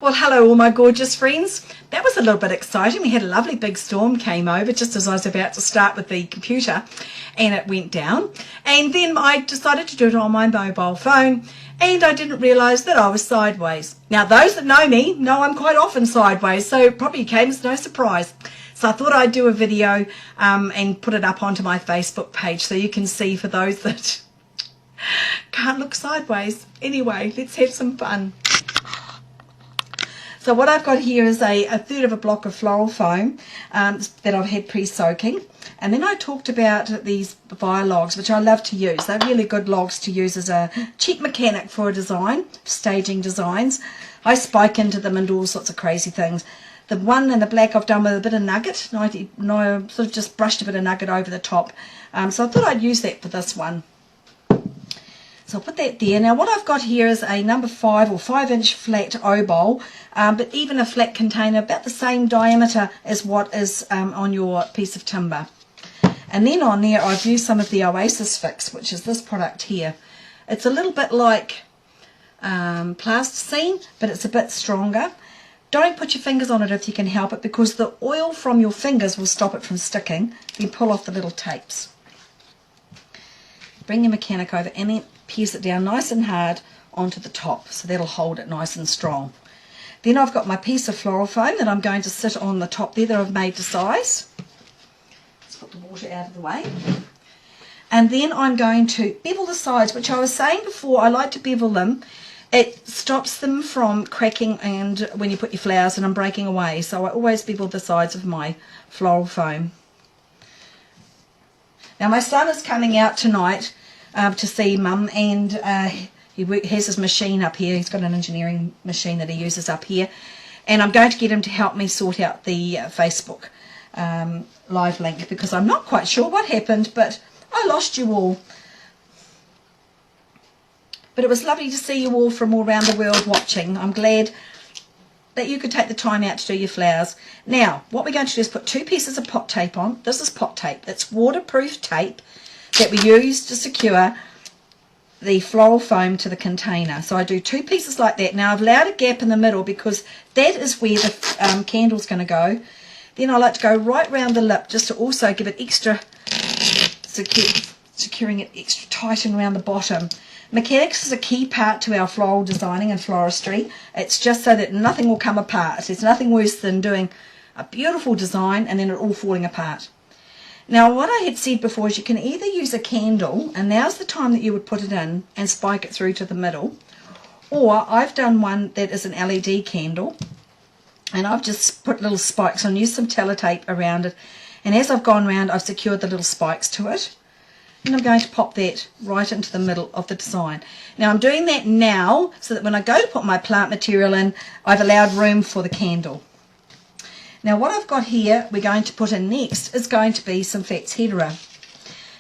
Well, hello all my gorgeous friends. That was a little bit exciting. We had a lovely big storm came over just as I was about to start with the computer and it went down. And then I decided to do it on my mobile phone and I didn't realise that I was sideways. Now those that know me know I'm quite often sideways, so it probably came as no surprise. So I thought I'd do a video and put it up onto my Facebook page so you can see for those that can't look sideways. Anyway, let's have some fun. So what I've got here is a third of a block of floral foam that I've had pre-soaking. And then I talked about these via logs, which I love to use. They're really good logs to use as a cheap mechanic for a design, staging designs. I spike into them and do all sorts of crazy things. The one in the black I've done with a bit of nugget. I sort of just brushed a bit of nugget over the top. So I thought I'd use that for this one. So I'll put that there. Now what I've got here is a number 5 or 5-inch flat O bowl, but even a flat container about the same diameter as what is on your piece of timber. And then on there I've used some of the Oasis Fix, which is this product here. It's a little bit like plasticine, but it's a bit stronger. Don't put your fingers on it if you can help it, because the oil from your fingers will stop it from sticking. Then pull off the little tapes. Bring your mechanic over and then pierce it down nice and hard onto the top, so that'll hold it nice and strong. Then I've got my piece of floral foam that I'm going to sit on the top there that I've made to size. Let's put the water out of the way. And then I'm going to bevel the sides, which I was saying before, I like to bevel them. It stops them from cracking and when you put your flowers in and breaking away. So I always bevel the sides of my floral foam. Now my son is coming out tonight to see Mum, and he has his machine up here. He's got an engineering machine that he uses up here, and I'm going to get him to help me sort out the Facebook live link, because I'm not quite sure what happened, but I lost you all. But it was lovely to see you all from all around the world watching. I'm glad that you could take the time out to do your flowers. Now what we're going to do is put 2 pieces of pot tape on. This is pot tape. It's waterproof tape that we use to secure the floral foam to the container. So I do 2 pieces like that. Now I've allowed a gap in the middle because that is where the candle's going to go. Then I like to go right round the lip just to also give it extra, securing it extra tight and around the bottom. Mechanics is a key part to our floral designing and floristry. It's just so that nothing will come apart. There's nothing worse than doing a beautiful design and then it all falling apart. Now what I had said before is you can either use a candle, and now's the time that you would put it in and spike it through to the middle, or I've done one that is an LED candle and I've just put little spikes on, used some teletape around it, and as I've gone round I've secured the little spikes to it, and I'm going to pop that right into the middle of the design. Now I'm doing that now so that when I go to put my plant material in, I've allowed room for the candle. Now what I've got here we're going to put in next is going to be some Fats Hedera.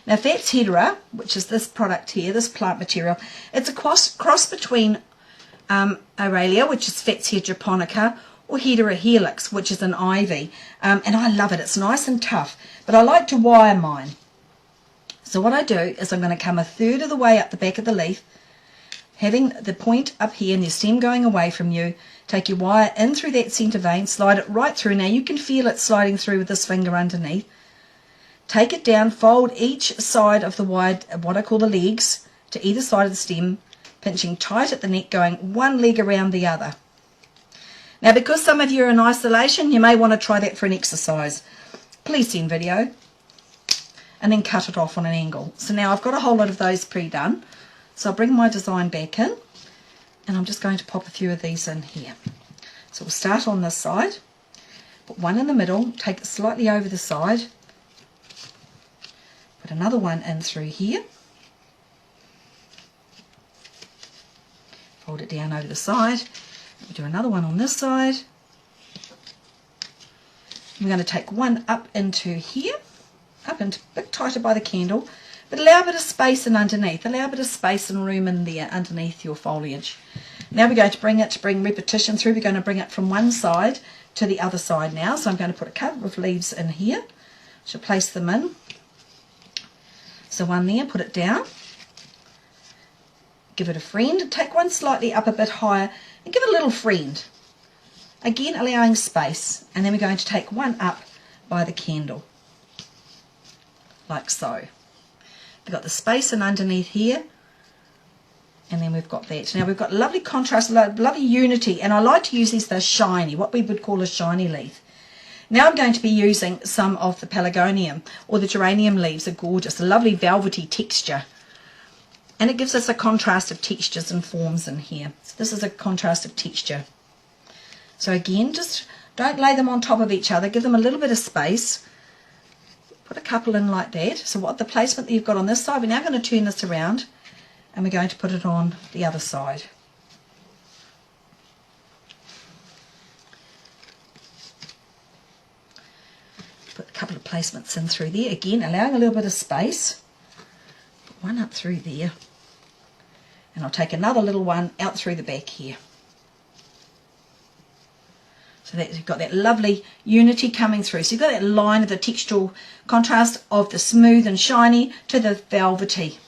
Now Fats Hedera, which is this product here, this plant material, it's a cross between Aurelia, which is Fats japonica, or Hedera helix, which is an ivy. And I love it. It's nice and tough, but I like to wire mine. So what I do is I'm going to come a third of the way up the back of the leaf, having the point up here and your stem going away from you. Take your wire in through that centre vein, slide it right through. Now you can feel it sliding through with this finger underneath. Take it down, fold each side of the wire, what I call the legs, to either side of the stem, pinching tight at the neck, going one leg around the other. Now because some of you are in isolation, you may want to try that for an exercise. Please send video. And then cut it off on an angle. So now I've got a whole lot of those pre-done. So I'll bring my design back in, and I'm just going to pop a few of these in here. So we'll start on this side, put one in the middle, take it slightly over the side, put another one in through here, fold it down over the side, we'll do another one on this side. We're going to take one up into here, up into a bit tighter by the candle, but allow a bit of space in underneath, allow a bit of space and room in there underneath your foliage. Now we're going to bring repetition through. We're going to bring it from one side to the other side now. So I'm going to put a couple of leaves in here. Should place them in. So one there, put it down. Give it a friend. Take one slightly up a bit higher and give it a little friend. Again, allowing space, and then we're going to take one up by the candle, like so. We've got the space in underneath here, and then we've got that. Now we've got lovely contrast, lovely unity, and I like to use these, they're shiny, what we would call a shiny leaf. Now I'm going to be using some of the pelargonium, or the geranium leaves are gorgeous, a lovely velvety texture. And it gives us a contrast of textures and forms in here. So this is a contrast of texture. So again, just don't lay them on top of each other. Give them a little bit of space. Put a couple in like that. So what the placement that you've got on this side, we're now going to turn this around and we're going to put it on the other side. Put a couple of placements in through there. Again, allowing a little bit of space. Put one up through there. And I'll take another little one out through the back here. So that you've got that lovely unity coming through. So you've got that line of the textural contrast of the smooth and shiny to the velvety.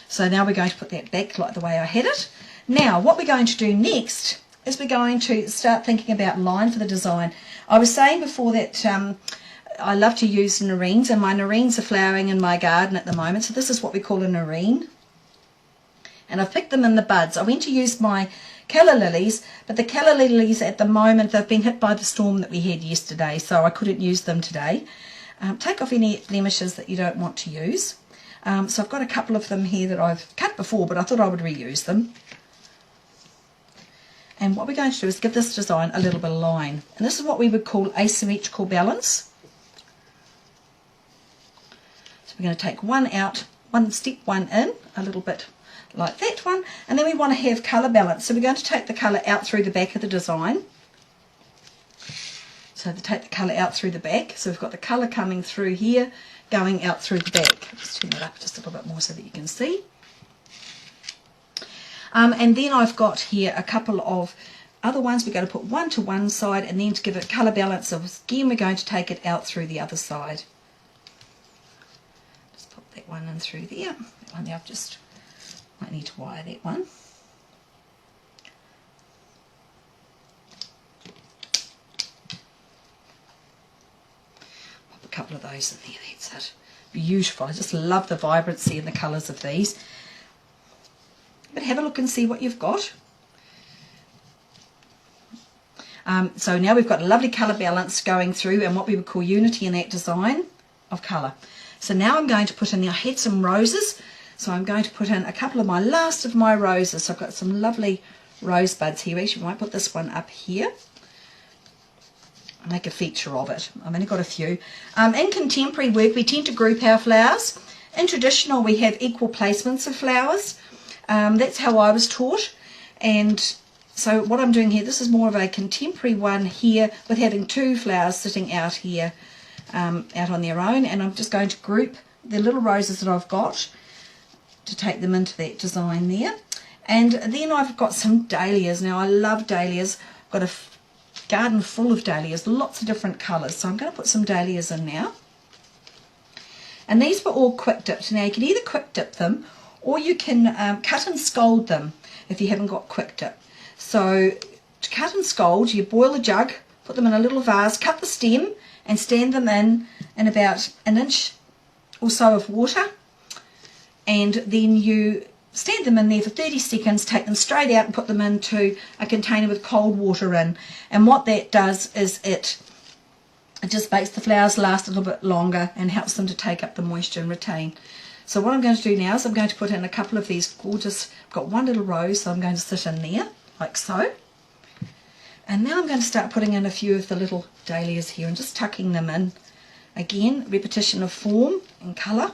So now we're going to put that back like the way I had it. Now what we're going to do next is we're going to start thinking about line for the design. I was saying before that I love to use nerines, and my nerines are flowering in my garden at the moment. So this is what we call a nerine. And I've picked them in the buds. I went to use my calla lilies, but the calla lilies at the moment, they've been hit by the storm that we had yesterday, so I couldn't use them today. Take off any blemishes that you don't want to use. So I've got a couple of them here that I've cut before, but I thought I would reuse them. And what we're going to do is give this design a little bit of line. And this is what we would call asymmetrical balance. So we're going to take one out, step one in, a little bit like that one, and then we want to have colour balance. So we're going to take the colour out through the back of the design. So to take the colour out through the back, so we've got the colour coming through here, going out through the back. Just turn it up just a little bit more so that you can see. And then I've got here a couple of other ones. We're going to put one to one side, and then to give it colour balance, so again we're going to take it out through the other side. Just pop that one in through there. That one there I've just might need to wire that one. Pop a couple of those in there, that's it. Beautiful, I just love the vibrancy and the colours of these. But have a look and see what you've got. So now we've got a lovely colour balance going through and what we would call unity in that design of colour. So now I'm going to put in, I had some roses, so I'm going to put in a couple of my last of my roses. So I've got some lovely rose buds here. Actually, I might put this one up here. Make a feature of it. I've only got a few. In contemporary work, we tend to group our flowers. In traditional, we have equal placements of flowers. That's how I was taught. And so what I'm doing here, this is more of a contemporary one here with having two flowers sitting out here, out on their own. And I'm just going to group the little roses that I've got to take them into that design there. And then I've got some dahlias. Now I love dahlias. I've got a garden full of dahlias, lots of different colours. So I'm going to put some dahlias in now. And these were all quick dipped. Now you can either quick dip them or you can cut and scald them if you haven't got quick dip. So to cut and scald, you boil a jug, put them in a little vase, cut the stem and stand them in about an inch or so of water. And then you stand them in there for 30 seconds, take them straight out and put them into a container with cold water in. And what that does is it just makes the flowers last a little bit longer and helps them to take up the moisture and retain. So what I'm going to do now is I'm going to put in a couple of these gorgeous, I've got one little rose, so I'm going to sit in there like so. And now I'm going to start putting in a few of the little dahlias here and just tucking them in. Again, repetition of form and colour.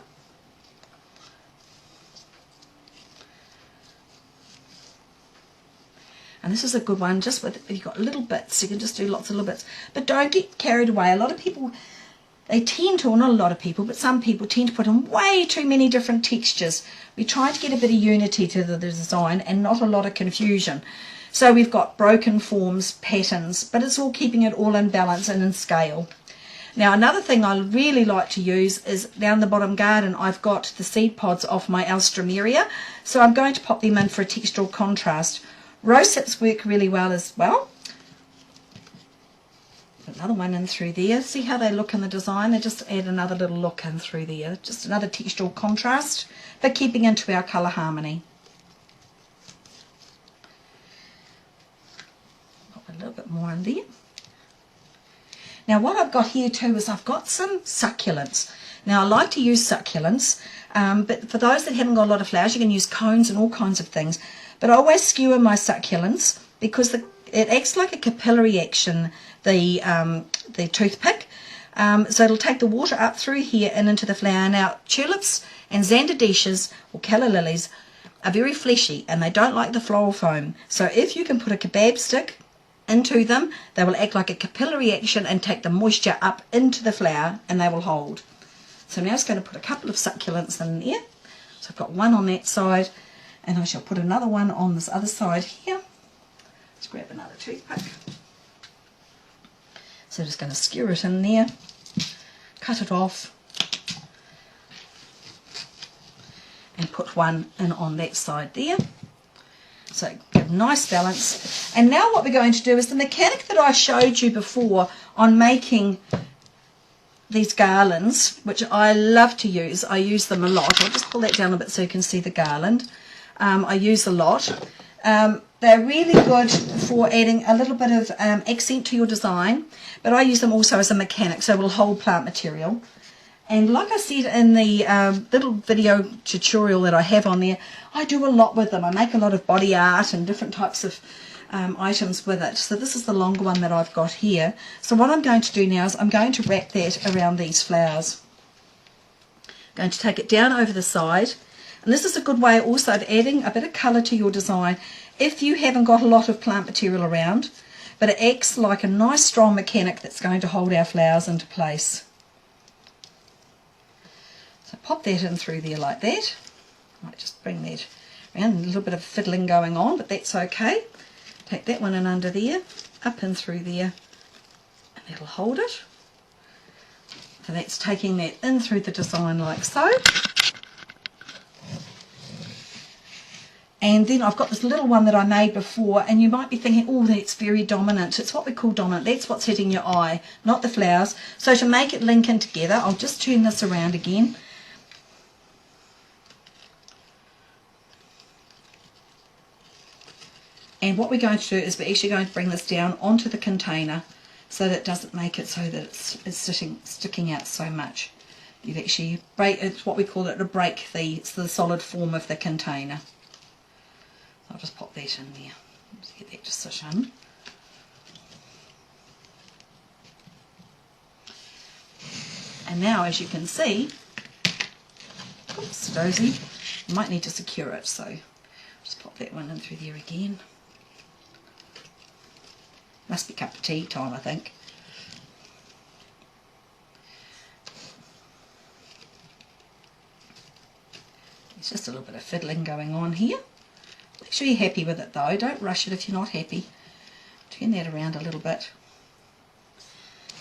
And this is a good one, just with, you've got little bits, you can just do lots of little bits. But don't get carried away. A lot of people, they tend to, or not a lot of people, but some people tend to put in way too many different textures. We try to get a bit of unity to the design and not a lot of confusion. So we've got broken forms, patterns, but it's all keeping it all in balance and in scale. Now another thing I really like to use is down the bottom garden, I've got the seed pods off my alstroemeria. So I'm going to pop them in for a textural contrast. Rose hips work really well as well. another one in through there. See how they look in the design? They just add another little look in through there. Just another textural contrast, but keeping into our colour harmony. Put a little bit more in there. Now what I've got here too is I've got some succulents. Now I like to use succulents, but for those that haven't got a lot of flowers, you can use cones and all kinds of things. But I always skewer my succulents because it acts like a capillary action, the toothpick. So it'll take the water up through here and into the flower. Now tulips and xanthodecias or calla lilies are very fleshy and they don't like the floral foam. So if you can put a kebab stick into them, they will act like a capillary action and take the moisture up into the flower and they will hold. So now I'm just going to put a couple of succulents in there. So I've got one on that side and I shall put another one on this other side here. Let's grab another toothpick. So just going to skewer it in there, cut it off and put one in on that side there. So give nice balance. And now what we're going to do is the mechanic that I showed you before on making these garlands, which I love to use. I use them a lot. I'll just pull that down a bit so you can see the garland. I use a lot. They're really good for adding a little bit of accent to your design, but I use them also as a mechanic, so it will hold plant material. And like I said in the little video tutorial that I have on there, I do a lot with them. I make a lot of body art and different types of items with it. So this is the longer one that I've got here. So what I'm going to do now is I'm going to wrap that around these flowers. I'm going to take it down over the side. And this is a good way also of adding a bit of colour to your design if you haven't got a lot of plant material around. But it acts like a nice strong mechanic that's going to hold our flowers into place. So pop that in through there like that. I might just bring that around, a little bit of fiddling going on, but that's okay. Take that one in under there, up and through there, and that'll hold it. So that's taking that in through the design like so. And then I've got this little one that I made before, and you might be thinking, oh, that's very dominant. It's what we call dominant. That's what's hitting your eye, not the flowers. So to make it link in together, I'll just turn this around again. And what we're going to do is we're actually going to bring this down onto the container so that it doesn't make it so that it's sticking out so much. You've actually it's what we call it, to break the solid form of the container. I'll just pop that in there. Just get that to sit in. And now, as you can see, oops, dozy, you might need to secure it, so just pop that one in through there again. Must be cup of tea time, I think. There's just a little bit of fiddling going on here. Make sure you're happy with it though. Don't rush it if you're not happy. Turn that around a little bit.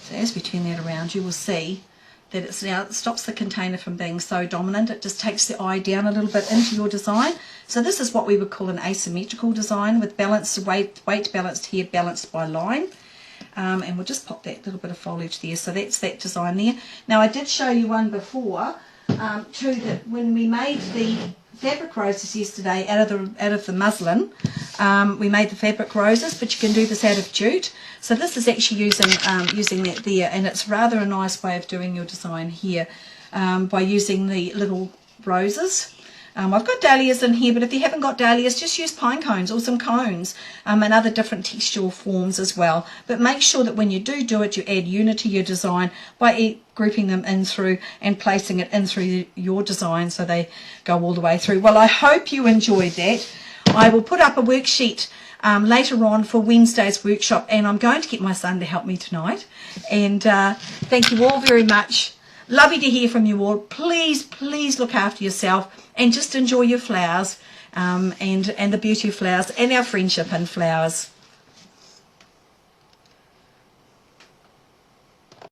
So as we turn that around, you will see that it stops the container from being so dominant. It just takes the eye down a little bit into your design. So this is what we would call an asymmetrical design with balanced weight balanced here, balanced by line. And we'll just pop that little bit of foliage there. So that's that design there. Now I did show you one before too, that when we made the fabric roses yesterday out of the muslin, we made the fabric roses, but you can do this out of jute. So this is actually using that there, and it's rather a nice way of doing your design here by using the little roses. I've got dahlias in here, but if you haven't got dahlias, just use pine cones or some cones and other different textural forms as well. But make sure that when you do it, you add unity to your design by grouping them in through and placing it in through your design so they go all the way through. Well, I hope you enjoyed that. I will put up a worksheet later on for Wednesday's workshop, and I'm going to get my son to help me tonight. And thank you all very much. Lovely to hear from you all. Please, please look after yourself and just enjoy your flowers and the beauty of flowers and our friendship in flowers.